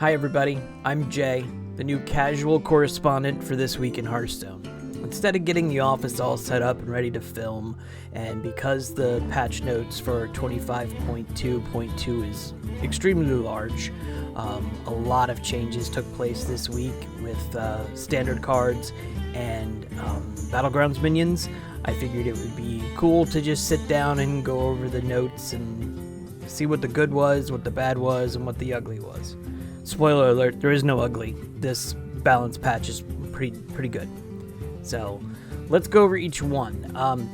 Hi everybody, I'm Jay, the new casual correspondent for This Week in Hearthstone. Instead of getting the office all set up and ready to film, and because the patch notes for 25.2.2 is extremely large, a lot of changes took place this week with standard cards and Battlegrounds minions. I figured it would be cool to just sit down and go over the notes and see what the good was, what the bad was, and what the ugly was. Spoiler alert, there is no ugly. This balance patch is pretty good. So let's go over each one.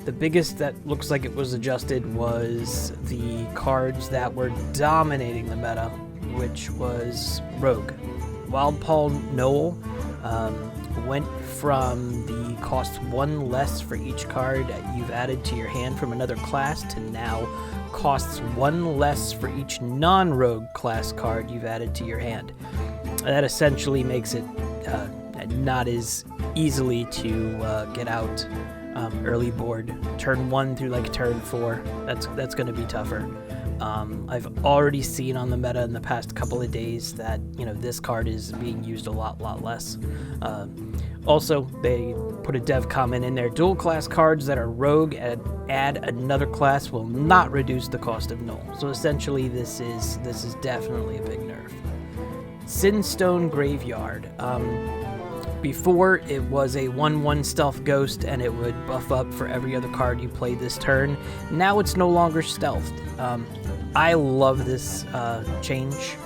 The biggest that looks like it was adjusted was the cards that were dominating the meta, which was Rogue. Wild Paul Noel went from the cost 1 less for each card you've added to your hand from another class to now costs 1 less for each non-rogue class card you've added to your hand. That essentially makes it not as easily to get out early board. Turn 1 through like turn 4, that's going to be tougher. I've already seen on the meta in the past couple of days that this card is being used a lot less. Also, they put a dev comment in there: dual class cards that are rogue and add another class will not reduce the cost of null. So essentially, this is definitely a big nerf. Sinstone Graveyard. Before, it was a 1/1 stealth ghost and it would buff up for every other card you played this turn. Now it's no longer stealthed. I love this change.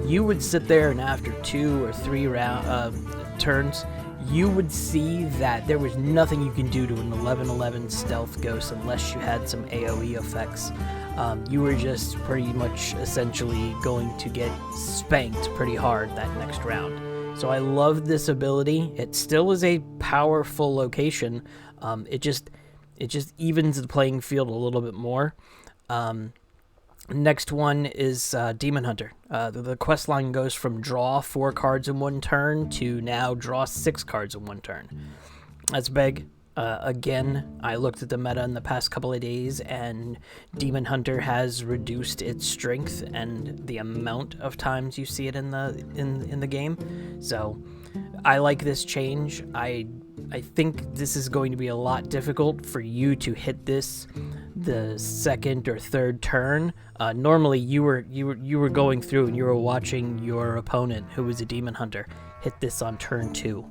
You would sit there and after 2 or 3 turns, you would see that there was nothing you can do to an 11/11 stealth ghost unless you had some AoE effects. You were just pretty much essentially going to get spanked pretty hard that next round. So I love this ability. It still is a powerful location. It just evens the playing field a little bit more. Next one is Demon Hunter. The quest line goes from draw 4 cards in 1 turn to now draw 6 cards in 1 turn. That's big. Again, I looked at the meta in the past couple of days, and Demon Hunter has reduced its strength and the amount of times you see it in the game. So I like this change. I think this is going to be a lot difficult for you to hit this the second or third turn. Normally you were going through and you were watching your opponent, who was a Demon Hunter, hit this on turn 2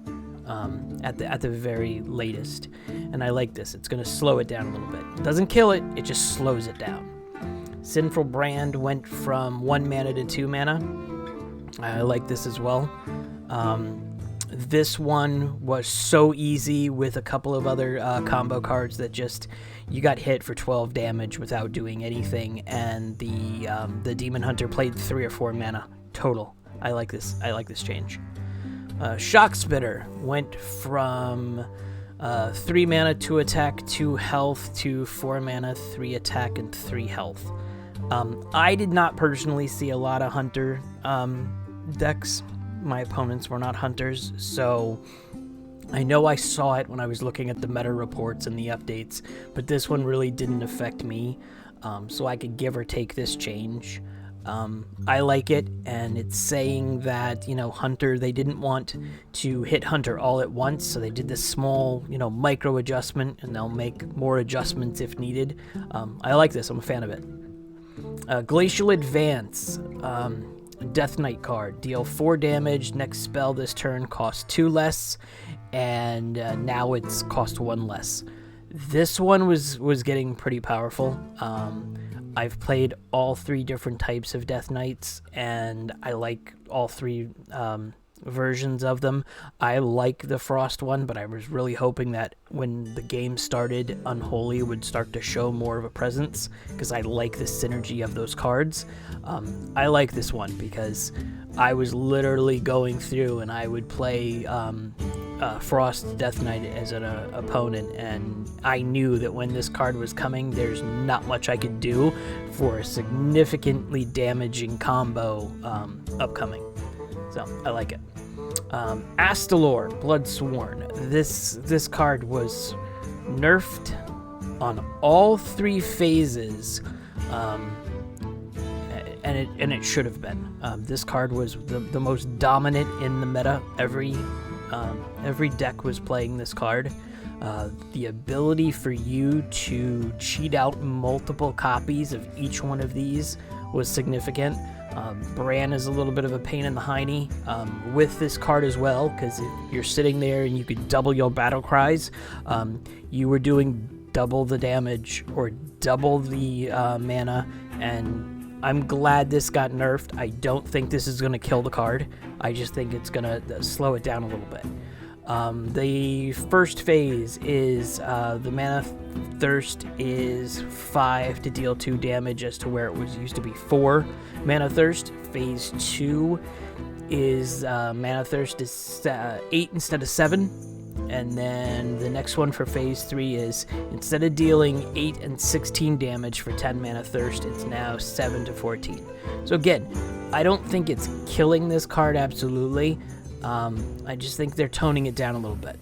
at the very latest. And I like this. It's going to slow it down a little bit. It doesn't kill it, it just slows it down. Sinful Brand went from 1 mana to 2 mana. I like this as well. This one was so easy with a couple of other combo cards that just you got hit for 12 damage without doing anything, and the Demon Hunter played 3 or 4 mana total. I like this change. Shock Spitter went from 3 mana, 2 attack, 2 health to 4 mana, 3 attack, and 3 health. I did not personally see a lot of Hunter decks. My opponents were not hunters, so I know I saw it when I was looking at the meta reports and the updates, but this one really didn't affect me, so I could give or take this change. I like it, and it's saying that, Hunter, they didn't want to hit Hunter all at once, so they did this small, micro adjustment, and they'll make more adjustments if needed. I like this. I'm a fan of it. Glacial Advance. Death Knight card. Deal 4 damage. Next spell this turn costs 2 less, and now it's cost 1 less. This one was getting pretty powerful. I've played all 3 different types of Death Knights, and I like all 3 versions of them. I like the Frost one, but I was really hoping that when the game started, Unholy would start to show more of a presence, because I like the synergy of those cards. I like this one because I was literally going through and I would play Frost Death Knight as an opponent, and I knew that when this card was coming, there's not much I could do for a significantly damaging combo upcoming. So I like it. Astalor, Bloodsworn. This card was nerfed on all 3 phases and it should have been. This card was the most dominant in the meta. Every deck was playing this card. The ability for you to cheat out multiple copies of each one of these was significant. Bran is a little bit of a pain in the hiney with this card as well, because if you're sitting there and you could double your battle cries, you were doing double the damage or double the mana, and I'm glad this got nerfed. I don't think this is going to kill the card. I just think it's going to slow it down a little bit. The first phase is the mana thirst is 5 to deal 2 damage, as to where it was used to be 4 mana thirst. Phase 2 is mana thirst is 8 instead of 7. And then the next one for phase 3 is, instead of dealing 8 and 16 damage for 10 mana thirst, it's now 7 to 14. So again, I don't think it's killing this card absolutely. I just think they're toning it down a little bit.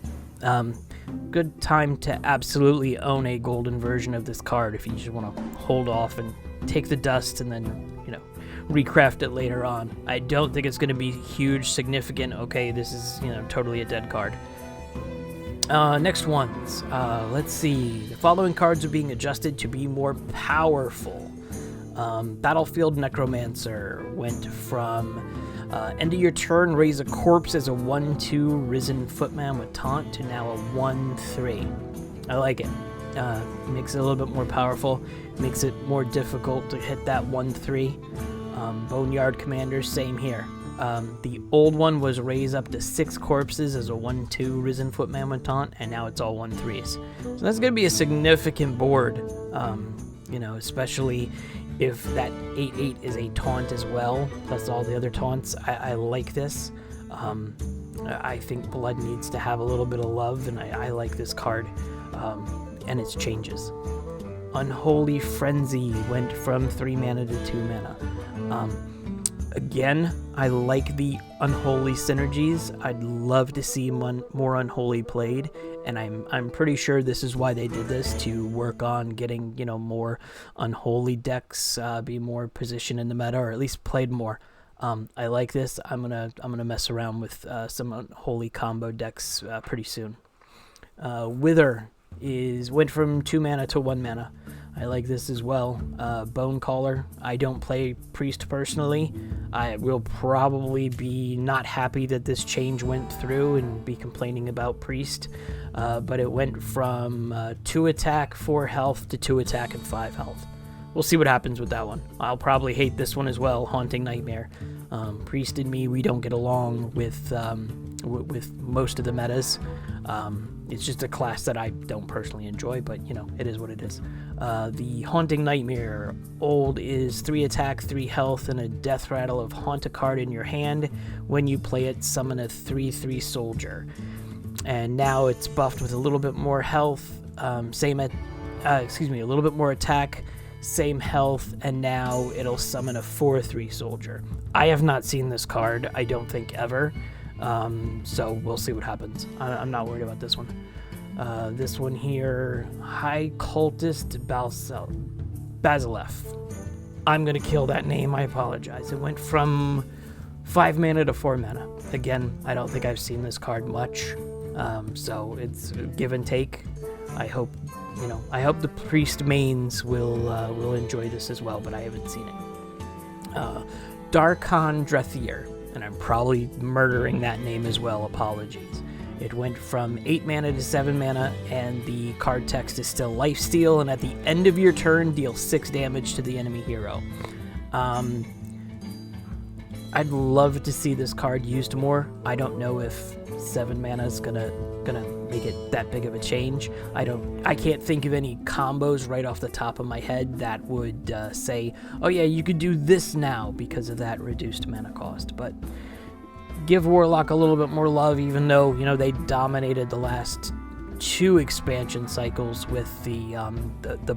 Good time to absolutely own a golden version of this card if you just want to hold off and take the dust and then, recraft it later on. I don't think it's going to be huge, significant, okay, this is, totally a dead card. Next ones. Let's see. The following cards are being adjusted to be more powerful. Battlefield Necromancer went from end of your turn, raise a corpse as a 1/2 risen footman with taunt to now a 1/3. I like it. Makes it a little bit more powerful. Makes it more difficult to hit that 1/3. Boneyard Commander, same here. The old one was raise up to 6 corpses as a 1/2 risen footman with taunt, and now it's all 1/3s. So that's going to be a significant board, especially if that 8/8 is a taunt as well, plus all the other taunts. I like this. I think Blood needs to have a little bit of love, and I like this card and its changes. Unholy Frenzy went from 3 mana to 2 mana. Again, I like the Unholy synergies. I'd love to see more Unholy played, and I'm pretty sure this is why they did this, to work on getting more Unholy decks, be more positioned in the meta, or at least played more. I like this. I'm gonna mess around with some Unholy combo decks pretty soon. Wither went from 2 mana to 1 mana. I like this as well. Bone Caller. I don't play Priest personally. I will probably be not happy that this change went through and be complaining about Priest. But it went from 2 attack, 4 health to 2 attack and 5 health. We'll see what happens with that one. I'll probably hate this one as well. Haunting Nightmare. Priest and me, we don't get along with most of the metas. It's just a class that I don't personally enjoy, but it is what it is. The Haunting Nightmare old is 3 attack, 3 health, and a death rattle of haunt a card in your hand. When you play it, summon a 3/3 soldier. And now it's buffed with a little bit more health, a little bit more attack, same health, and now it'll summon a 4/3 soldier. I have not seen this card, I don't think, ever. So we'll see what happens. I'm not worried about this one. This one here, High Cultist Basilev. I'm going to kill that name, I apologize. It went from 5 mana to 4 mana. Again, I don't think I've seen this card much, so it's give and take. I hope the Priest mains will enjoy this as well, but I haven't seen it. Darkon Drethier, and I'm probably murdering that name as well, apologies. It went from 8 mana to 7 mana, and the card text is still Lifesteal, and at the end of your turn, deal 6 damage to the enemy hero. I'd love to see this card used more. I don't know if 7 mana is gonna make it that big of a change. I can't think of any combos right off the top of my head that would say, oh yeah, you could do this now because of that reduced mana cost. But give Warlock a little bit more love, even though they dominated the last 2 expansion cycles with the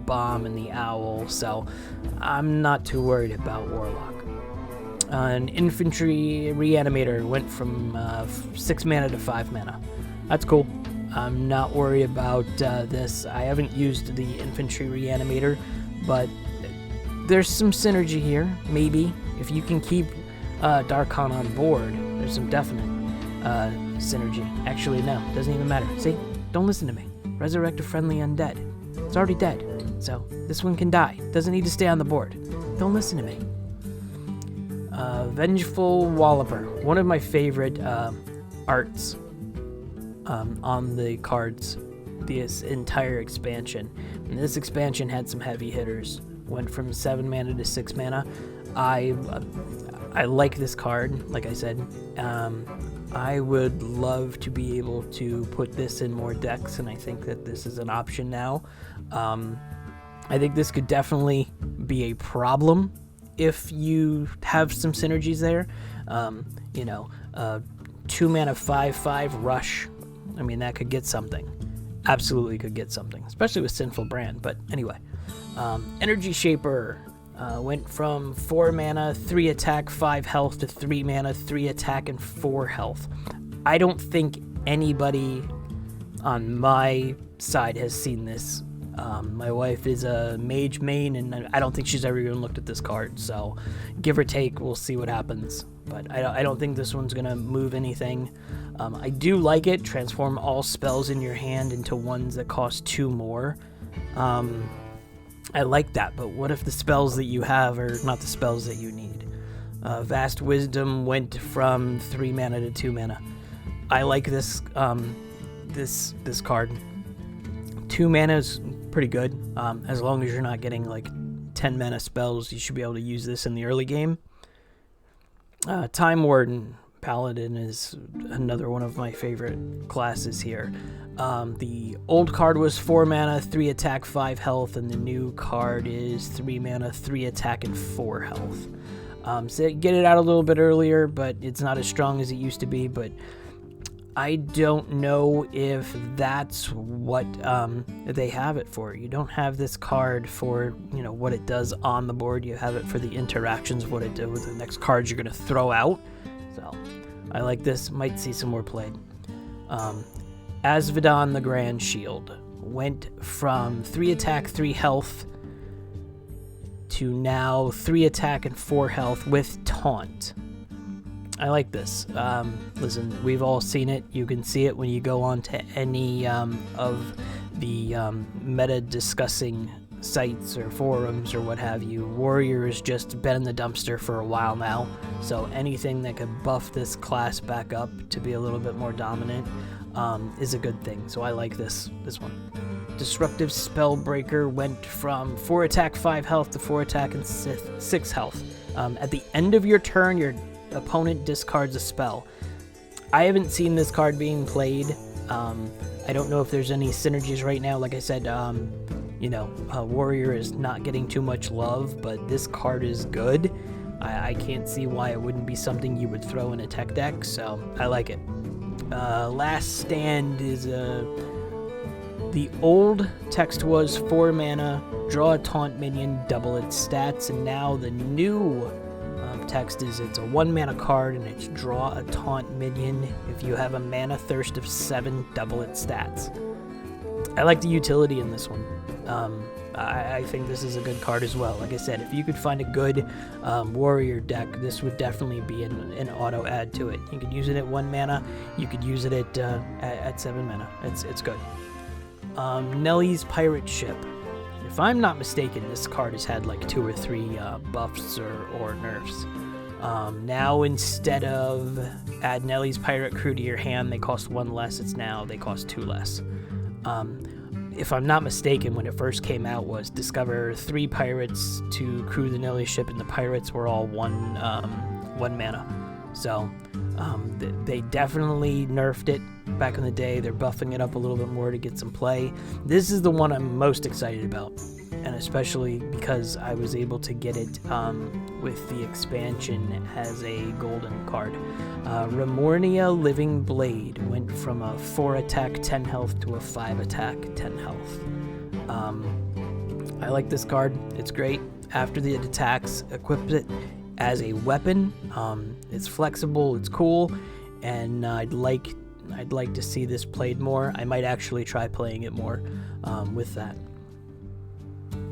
bomb and the owl. So I'm not too worried about Warlock. An Infantry Reanimator went from 6 mana to 5 mana. That's cool. I'm not worried about this. I haven't used the Infantry Reanimator, but there's some synergy here, maybe. If you can keep Darkon on board, there's some definite synergy. Actually, no, doesn't even matter. See? Don't listen to me. Resurrect a friendly undead. It's already dead, so this one can die. Doesn't need to stay on the board. Don't listen to me. Vengeful Walloper. One of my favorite arts on the cards this entire expansion. And this expansion had some heavy hitters. Went from 7 mana to 6 mana. I like this card, like I said. I would love to be able to put this in more decks, and I think that this is an option now. I think this could definitely be a problem if you have some synergies there. 2 mana 5/5 rush. I mean, that could get something. Absolutely could get something, especially with Sinful Brand. But anyway, Energy Shaper went from 4 mana, 3 attack, 5 health to 3 mana, 3 attack, and 4 health. I don't think anybody on my side has seen this. My wife is a mage main, and I don't think she's ever even looked at this card. So, give or take, we'll see what happens. But I don't think this one's gonna move anything. I do like it. Transform all spells in your hand into ones that cost 2 more. I like that, but what if the spells that you have are not the spells that you need? Vast Wisdom went from 3 mana to 2 mana. I like this this card. 2 mana is pretty good. As long as you're not getting like 10 mana spells, you should be able to use this in the early game. Time Warden Paladin is another one of my favorite classes here. The old card was 4 mana, 3 attack, 5 health, and the new card is 3 mana, 3 attack, and 4 health. So get it out a little bit earlier, but it's not as strong as it used to be. But I don't know if that's what they have it for. You don't have this card for what it does on the board. You have it for the interactions of what it does with the next cards you're going to throw out. So I like this. Might see some more played. Asvedon the Grand Shield went from 3 attack, 3 health to now 3 attack and 4 health with Taunt. I like this. Listen, we've all seen it. You can see it when you go on to any of the meta discussing sites or forums or what have you. Warrior has just been in the dumpster for a while now, so anything that could buff this class back up to be a little bit more dominant is a good thing. So I like this one. Disruptive Spellbreaker went from 4 attack, 5 health to 4 attack and 6 health. At the end of your turn, your opponent discards a spell. I haven't seen this card being played. I don't know if there's any synergies right now. Like I said, Warrior is not getting too much love, but this card is good. I can't see why it wouldn't be something you would throw in a tech deck, so I like it. Last Stand is the old text was 4 mana, draw a taunt minion, double its stats, and now the new text is it's a 1 mana card and it's draw a taunt minion. If you have a mana thirst of 7, double its stats. I like the utility in this one. I think this is a good card as well. Like I said, if you could find a good warrior deck, this would definitely be an auto add to it. You could use it at 1 mana. You could use it at 7 mana. It's good. Nellie's Pirate Ship. If I'm not mistaken, this card has had like 2 or 3 buffs or nerfs. Now instead of add Nellie's Pirate Crew to your hand, they cost 1 less. They cost 2 less. If I'm not mistaken, when it first came out was discover 3 pirates to crew the Nellie ship, and the pirates were all 1 mana. So they definitely nerfed it back in the day. They're buffing it up a little bit more to get some play. This is the one I'm most excited about, and especially because I was able to get it with the expansion as a golden card. Remornia Living Blade went from a 4 attack 10 health to a 5 attack 10 health. I like this card. It's great. After the attacks, equip it as a weapon. It's flexible, it's cool, and I'd like to see this played more. I might actually try playing it more with that.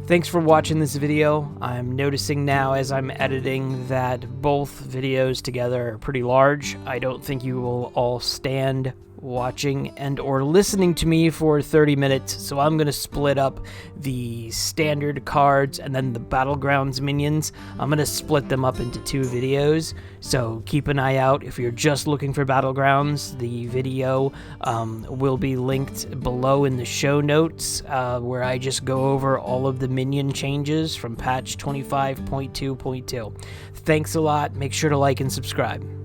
Thanks for watching this video. I'm noticing now as I'm editing that both videos together are pretty large. I don't think you will all stand watching and or listening to me for 30 minutes, so I'm going to split up the standard cards and then the Battlegrounds minions. I'm going to split them up into 2 videos, so keep an eye out. If you're just looking for Battlegrounds, the video will be linked below in the show notes, where I just go over all of the minion changes from patch 25.2.2. Thanks a lot. Make sure to like and subscribe.